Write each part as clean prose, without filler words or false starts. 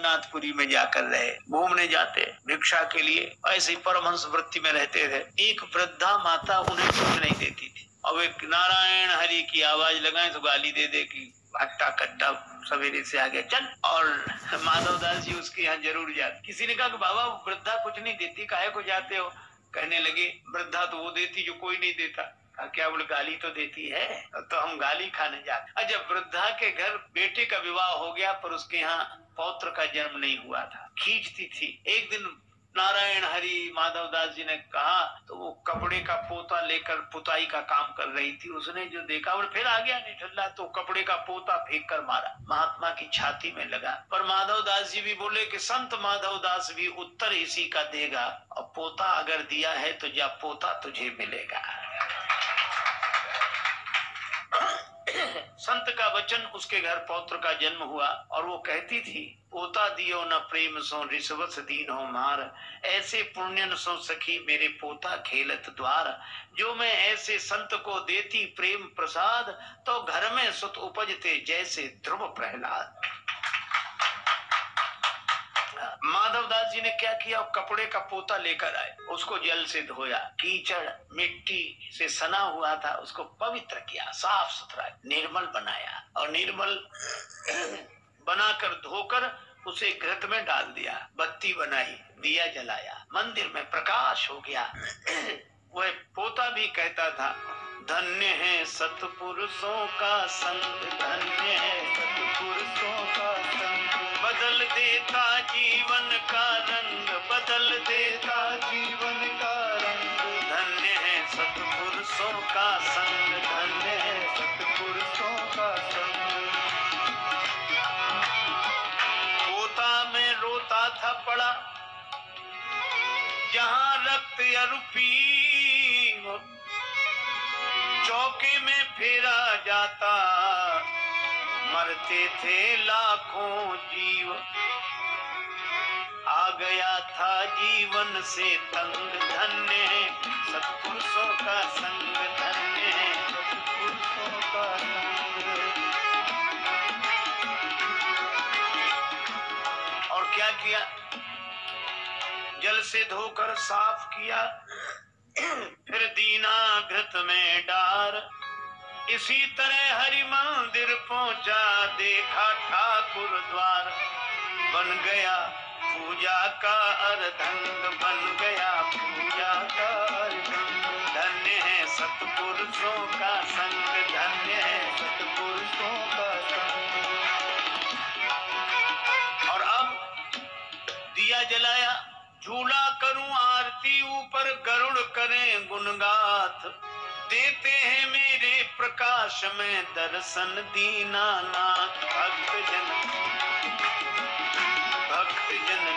जगन्नाथपुरी में जाकर रहे, घूमने जाते भिक्षा के लिए, ऐसे ही परमहंस वृत्ति में रहते थे। एक वृद्धा माता उन्हें कुछ नहीं देती थी। अब एक नारायण हरि की आवाज लगाए तो गाली दे दे कि हट्टा कट्टा सवेरे से आ गया चल। और माधवदास जी उसके यहाँ जरूर जाते। किसी ने कहा कि बाबा वृद्धा कुछ नहीं देती, काहे को जाते हो? कहने लगे वृद्धा तो वो देती जो कोई नहीं देता। क्या? बोले गाली तो देती है, तो हम गाली खाने जाते। अच्छा, वृद्धा के घर बेटे का विवाह हो गया पर उसके यहाँ पौत्र का जन्म नहीं हुआ था, खींचती थी। एक दिन नारायण हरि माधवदास जी ने कहा तो वो कपड़े का पोता लेकर पुताई का काम कर रही थी। उसने जो देखा और फिर आ गया निठल्ला, तो कपड़े का पोता फेंक कर मारा, महात्मा की छाती में लगा। पर माधवदास जी भी बोले कि संत माधवदास भी उत्तर इसी का देगा, और पोता अगर दिया है तो जा पोता तुझे मिलेगा। संत का वचन, उसके घर पौत्र का जन्म हुआ और वो कहती थी पोता दियो न प्रेम सो रिसवस दीन हो मार, ऐसे पुण्यन सो सखी मेरे पोता खेलत द्वार। जो मैं ऐसे संत को देती प्रेम प्रसाद, तो घर में सुत उपजते जैसे ध्रुव प्रहलाद। माधवदास जी ने क्या किया? कपड़े का पोता लेकर आए, उसको जल से धोया, कीचड़ मिट्टी से सना हुआ था, उसको पवित्र किया, साफ सुथरा निर्मल बनाया, और निर्मल बनाकर धोकर उसे घृत में डाल दिया, बत्ती बनाई, दिया जलाया, मंदिर में प्रकाश हो गया। वह पोता भी कहता था धन्य है सतपुरुषों का संग, धन्य है सतपुरुषों का संग, बदल देता जीवन का रंग, बदल देता जीवन का रंग। धन्य है सतपुरुषों का संग, धन्य है सतपुरुषों का संग। पोता में रोता था पड़ा जहां रक्त अरूपी, चौके में फेरा जाता मरते थे लाखों जीव। आ गया था जीवन से तंग, धन्य है सत्पुरुषों का संग, धन्य है सत्पुरुषों का संग। और क्या किया? जल से धोकर साफ किया, फिर दीना घृत में डार। इसी तरह हरि मंदिर पहुंचा, देखा ठाकुर द्वार, बन गया पूजा का अर्धंग, बन गया पूजा का अर्धंग। धन्य है सतपुरुषों का संग, धन्य है सतपुरुषों का संग। और अब दिया जलाया, झूला करूं आरती, ऊपर गरुड़ करें गुणगाथ, देते हैं मेरे प्रकाश में दर्शन दीनानाथ। भक्त जन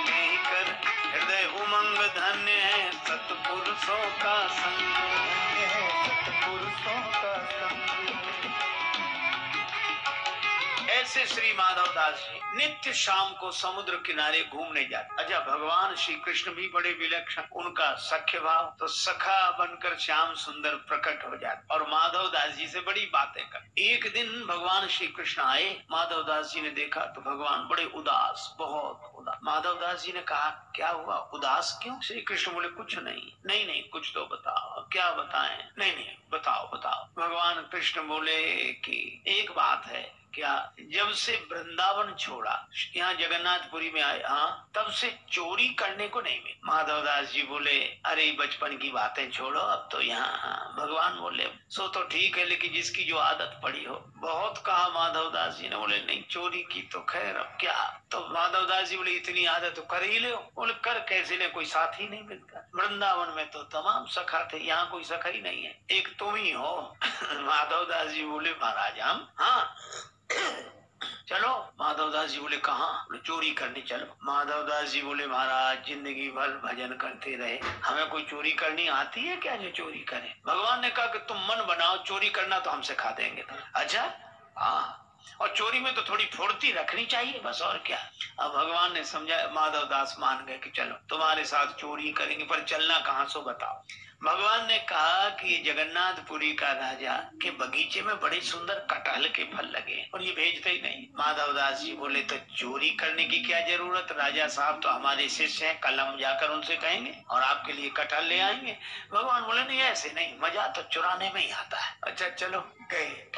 लेकर हृदय उमंग, धन्य है सतपुरुषों का संग, धन्य है सतपुरुषों का संग। ऐसे श्री माधवदास जी नित्य शाम को समुद्र किनारे घूमने जाते। अच्छा, भगवान श्री कृष्ण भी बड़े विलक्षण, उनका सख्य भाव, तो सखा बनकर श्याम सुंदर प्रकट हो जाते और माधवदास जी से बड़ी बातें कर। एक दिन भगवान श्री कृष्ण आए, माधवदास जी ने देखा तो भगवान बड़े उदास, बहुत उदास। माधवदास जी ने कहा क्या हुआ, उदास क्यों? श्री कृष्ण बोले कुछ नहीं। नहीं नहीं, कुछ तो बताओ। क्या बताएं? नहीं नहीं, बताओ बताओ। भगवान कृष्ण बोले कि एक बात है, क्या? जब से वृंदावन छोड़ा, यहाँ जगन्नाथपुरी में आए, हाँ, तब से चोरी करने को नहीं मिली। माधवदास जी बोले अरे बचपन की बातें छोड़ो, अब तो यहाँ। हाँ। भगवान बोले सो तो ठीक है, लेकिन जिसकी जो आदत पड़ी हो। बहुत कहा माधवदास जी ने, बोले नहीं, चोरी की तो खैर, अब क्या। तो माधवदास जी बोले इतनी आदत तो कर ही लो। बोले कर कैसे ले, कोई साथी नहीं मिलता। वृंदावन में तो तमाम सखा थे, यहाँ कोई सखा ही नहीं है, एक तुम ही हो। माधवदास जी बोले महाराज हम, हाँ चलो। माधवदास जी बोले कहाँ? बोले चोरी करने चलो। माधवदास जी बोले महाराज जिंदगी भर भजन करते रहे, हमें कोई चोरी करनी आती है क्या जो चोरी करे? भगवान ने कहा कि तुम मन बनाओ, चोरी करना तो हम सिखा देंगे। अच्छा हाँ, और चोरी में तो थोड़ी फुर्ती रखनी चाहिए बस, और क्या। अब भगवान ने समझा, माधव दास मान गए कि चलो तुम्हारे साथ चोरी करेंगे, पर चलना कहाँ सो बताओ। भगवान ने कहा कि जगन्नाथपुरी का राजा के बगीचे में बड़े सुंदर कटहल के फल लगे और ये भेजते ही नहीं। माधव दास जी बोले तो चोरी करने की क्या जरूरत, राजा साहब तो हमारे शिष्य हैं, कल हम जाकर उनसे कहेंगे और आपके लिए कटहल ले आएंगे। भगवान बोले नहीं, ऐसे नहीं, मजा तो चुराने में ही आता है। अच्छा चलो, गए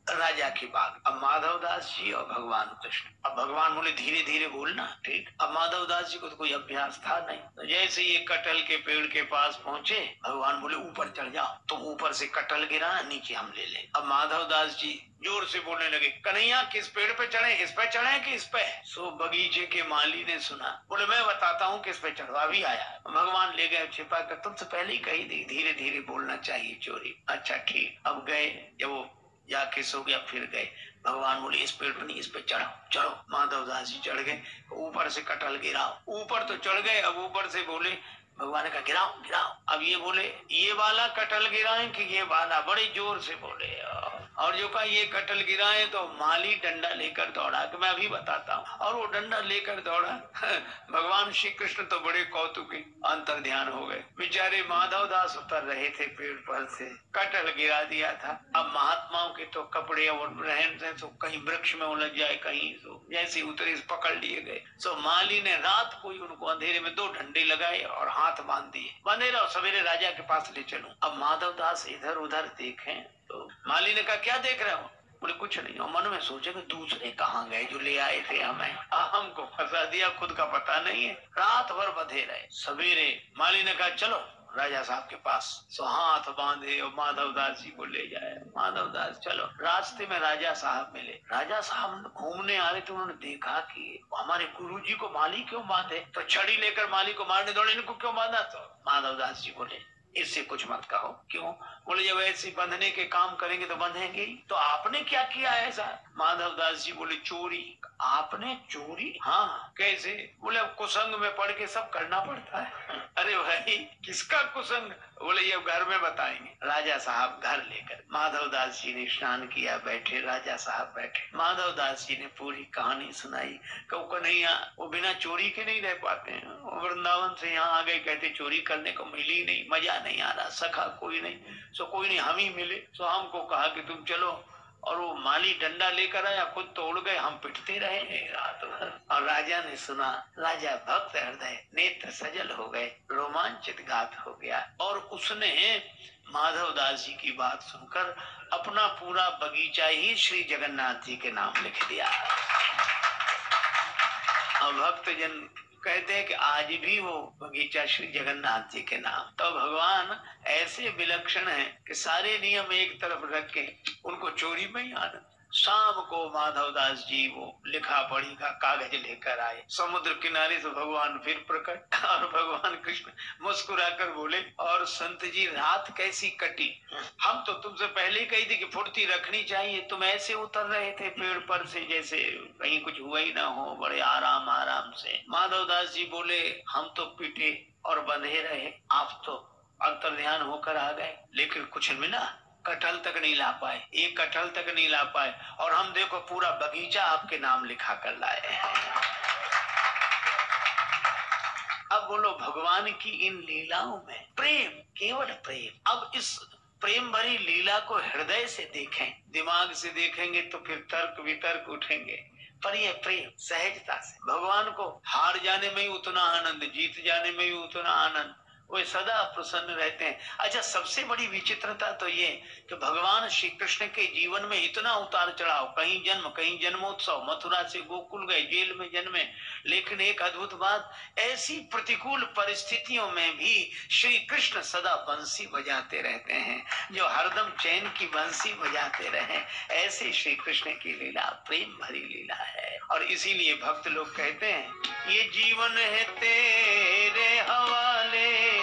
राजा की बाग। अब माधव दास जी और भगवान कृष्ण, अब भगवान बोले धीरे धीरे बोलना, ठीक। अब माधव दास जी को तो कोई अभ्यास था नहीं, तो जैसे ये कटहल के पेड़ के पास पहुंचे, भगवान बोले ऊपर चढ़ जाओ, तुम ऊपर से कटहल गिरा, नीचे हम ले लें। अब माधव दास जी जोर से बोलने लगे, कन्हैया किस पेड़ पे चढ़े, इस पे चढ़े कि इस पे। सो बगीचे के माली ने सुना, बोले मैं बताता हूँ किस पे चढ़वा, भी आया। भगवान ले गए छिपा कर, तुमसे पहले ही कही थी धीरे धीरे बोलना चाहिए चोरी। अच्छा ठीक। अब गए, जब वो जाके सो गया, फिर गए। भगवान बोले इस पेड़ पर नहीं, इस पे चढ़ो, चढ़ो। माधव दास जी चढ़ गए, ऊपर से कटहल गिराओ। ऊपर तो चढ़ गए, अब ऊपर से बोले, भगवान ने कहा गिराओ गिराओ। अब ये बोले ये वाला कटहल गिराएं कि ये वाला, बड़े जोर से बोले। और जो कहा ये कटहल गिराएं, तो माली डंडा लेकर दौड़ा, कि मैं अभी बताता हूँ। और वो डंडा लेकर दौड़ा। भगवान श्री कृष्ण तो बड़े कौतुकी अंतर ध्यान हो गए, बेचारे माधव दास उतर रहे थे पेड़ पर से, कटहल गिरा दिया था। अब महात्माओं के तो कपड़े और रहन सहन तो कहीं वृक्ष में उलझ जाए, कहीं तो जैसे उतरे पकड़ लिए गए। सो माली ने रात को ही उनको अंधेरे में 2 डंडे लगाए और हाथ बांध दिए, बंधे रहो, सवेरे राजा के पास ले चलो। अब माधव दास इधर उधर देखें तो माली ने कहा क्या देख रहे हो, बोले कुछ नहीं। और मन में सोचे कि दूसरे कहाँ गए जो ले आए थे हमें, हमको फंसा दिया, खुद का पता नहीं है। रात भर बंधे रहे, सवेरे माली ने कहा चलो राजा साहब के पास। सो हाथ बांधे और माधव दास जी को ले जाए। माधव दास चलो, रास्ते में राजा साहब मिले। राजा साहब घूमने आ रहे थे, उन्होंने देखा कि हमारे गुरुजी को माली क्यों बांधे, तो छड़ी लेकर माली को मारने दौड़े, इनको क्यों बांधा। तो माधव दास जी बोले इससे कुछ मत कहो। क्यों, बोले जब ऐसे बंधने के काम करेंगे तो बंधेंगे ही। तो आपने क्या किया ऐसा। माधव दास जी बोले चोरी। आपने चोरी, हाँ कैसे, बोले अब कुसंग में पड़ के सब करना पड़ता है। अरे भाई किसका कुसंग, बोले ये घर में बताएंगे। राजा साहब घर लेकर माधव दास जी ने स्नान किया, बैठे राजा साहब बैठे, माधव दास जी ने पूरी कहानी सुनाई। कहो कन्हैया वो बिना चोरी के नहीं रह पाते हैं, वृंदावन से यहाँ आ गए, कहते चोरी करने को मिली नहीं, मजा नहीं आ रहा, सखा कोई नहीं। सो कोई नहीं, हम ही मिले। सो हमको कहा कि तुम चलो, और वो माली डंडा लेकर आया, खुद तो उड़ गए, हम पिटते रहे रात भर। और राजा ने सुना, राजा भक्त हृदय, नेत्र सजल हो गए, रोमांचित गात हो गया। और उसने माधव दास जी की बात सुनकर अपना पूरा बगीचा ही श्री जगन्नाथ जी के नाम लिख दिया। और भक्त जन कहते हैं कि आज भी वो बगीचा श्री जगन्नाथ जी के नाम। तो भगवान ऐसे विलक्षण हैं कि सारे नियम एक तरफ रख के उनको चोरी में ही आनंद। शाम को माधव दास जी वो लिखा पढ़ी का कागज लेकर आए, समुद्र किनारे से भगवान फिर प्रकट, और भगवान कृष्ण मुस्कुराकर बोले, और संत जी रात कैसी कटी। हम तो तुमसे पहले ही कही थी कि फुर्ती रखनी चाहिए, तुम ऐसे उतर रहे थे पेड़ पर से जैसे कहीं कुछ हुआ ही ना हो, बड़े आराम आराम से। माधव दास जी बोले हम तो पिटे और बंधे रहे, आप तो अंतर्ध्यान होकर आ गए, लेकिन कुछ मिला, कटहल तक नहीं ला पाए, एक कटहल तक नहीं ला पाए, और हम देखो पूरा बगीचा आपके नाम लिखा कर लाए हैं। अब बोलो भगवान की इन लीलाओं में प्रेम, केवल प्रेम। अब इस प्रेम भरी लीला को हृदय से देखें, दिमाग से देखेंगे तो फिर तर्क वितर्क उठेंगे, पर यह प्रेम सहजता से, भगवान को हार जाने में ही उतना आनंद, जीत जाने में ही उतना आनंद, वे सदा प्रसन्न रहते हैं। अच्छा सबसे बड़ी विचित्रता तो ये कि भगवान श्री कृष्ण के जीवन में इतना उतार चढ़ाव, कहीं जन्म कहीं जन्मोत्सव, मथुरा से गोकुल गए, जेल में जन्मे, लेकिन एक अद्भुत बात, ऐसी प्रतिकूल परिस्थितियों में भी श्री कृष्ण सदा बंसी बजाते रहते हैं, जो हरदम चैन की बंसी बजाते रहे। ऐसे श्री कृष्ण की लीला प्रेम भरी लीला है। और इसीलिए भक्त लोग कहते हैं ये जीवन है तेरे हवाले,